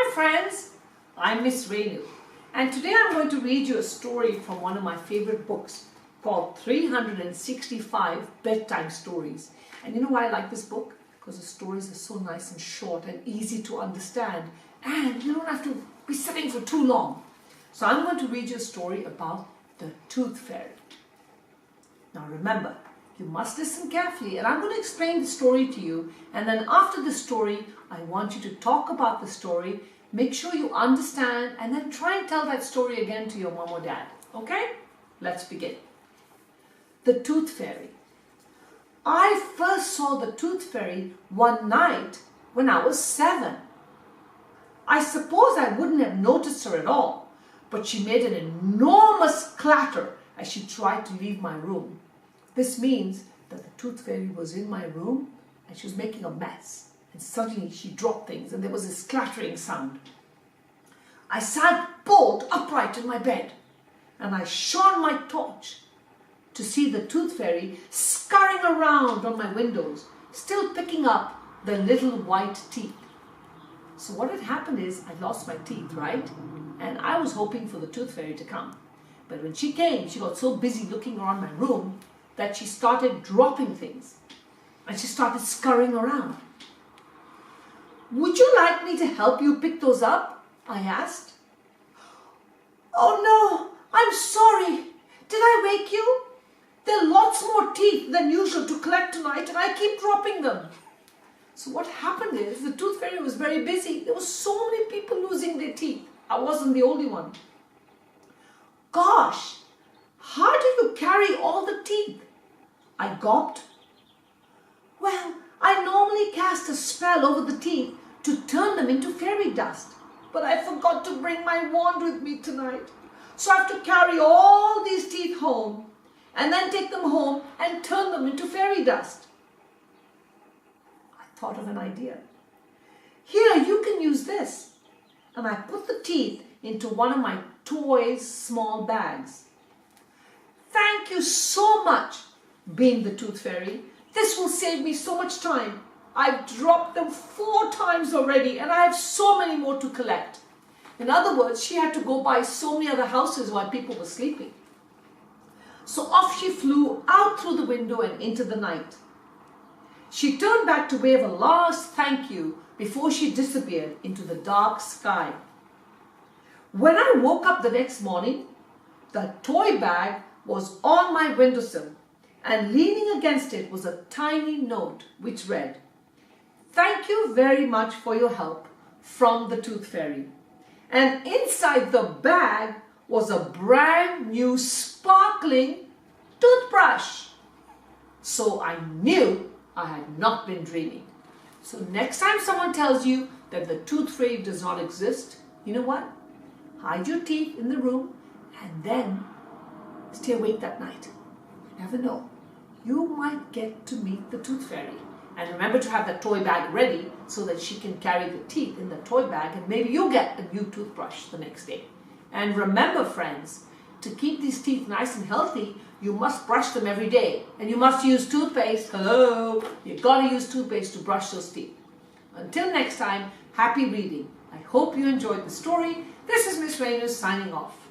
Hi friends, I'm Miss Rennu, and today I'm going to read you a story from one of my favorite books called 365 Bedtime Stories. And you know why I like this book? Because the stories are so nice and short and easy to understand, and you don't have to be sitting for too long. So I'm going to read you a story about the Tooth Fairy. Now remember, you must listen carefully, and I'm going to explain the story to you, and then after the story I want you to talk about the story, make sure you understand, and then try and tell that story again to your mom or dad. Okay? Let's begin. The Tooth Fairy. I first saw the Tooth Fairy one night when I was 7. I suppose I wouldn't have noticed her at all, but she made an enormous clatter as she tried to leave my room. This means that the Tooth Fairy was in my room and she was making a mess. And suddenly she dropped things and there was this clattering sound. I sat bolt upright in my bed and I shone my torch to see the Tooth Fairy scurrying around on my windows, still picking up the little white teeth. So what had happened is I lost my teeth, right? And I was hoping for the Tooth Fairy to come. But when she came, she got so busy looking around my room that she started dropping things and she started scurrying around. Would you like me to help you pick those up? I asked. Oh no, I'm sorry. Did I wake you? There are lots more teeth than usual to collect tonight and I keep dropping them. So what happened is the Tooth Fairy was very busy. There were so many people losing their teeth. I wasn't the only one. Gosh, how do you carry all the teeth? I gawped. Well, I normally cast a spell over the teeth to turn them into fairy dust, but I forgot to bring my wand with me tonight. So I have to carry all these teeth home and then take them home and turn them into fairy dust. I thought of an idea. Here, you can use this. And I put the teeth into one of my toys' small bags. Thank you so much, beamed the Tooth Fairy. This will save me so much time. I've dropped them 4 times already and I have so many more to collect. In other words, she had to go by so many other houses while people were sleeping. So off she flew out through the window and into the night. She turned back to wave a last thank you before she disappeared into the dark sky. When I woke up the next morning, the toy bag was on my windowsill, and leaning against it was a tiny note which read, "Thank you very much for your help, from the Tooth Fairy." And inside the bag was a brand new sparkling toothbrush. So I knew I had not been dreaming. So next time someone tells you that the Tooth Fairy does not exist, you know what? Hide your teeth in the room and then stay awake that night. You never know. You might get to meet the Tooth Fairy. And remember to have that toy bag ready so that she can carry the teeth in the toy bag and maybe you'll get a new toothbrush the next day. And remember, friends, to keep these teeth nice and healthy, you must brush them every day. And you must use toothpaste. Hello! You've got to use toothpaste to brush those teeth. Until next time, happy reading. I hope you enjoyed the story. This is Miss Rennu signing off.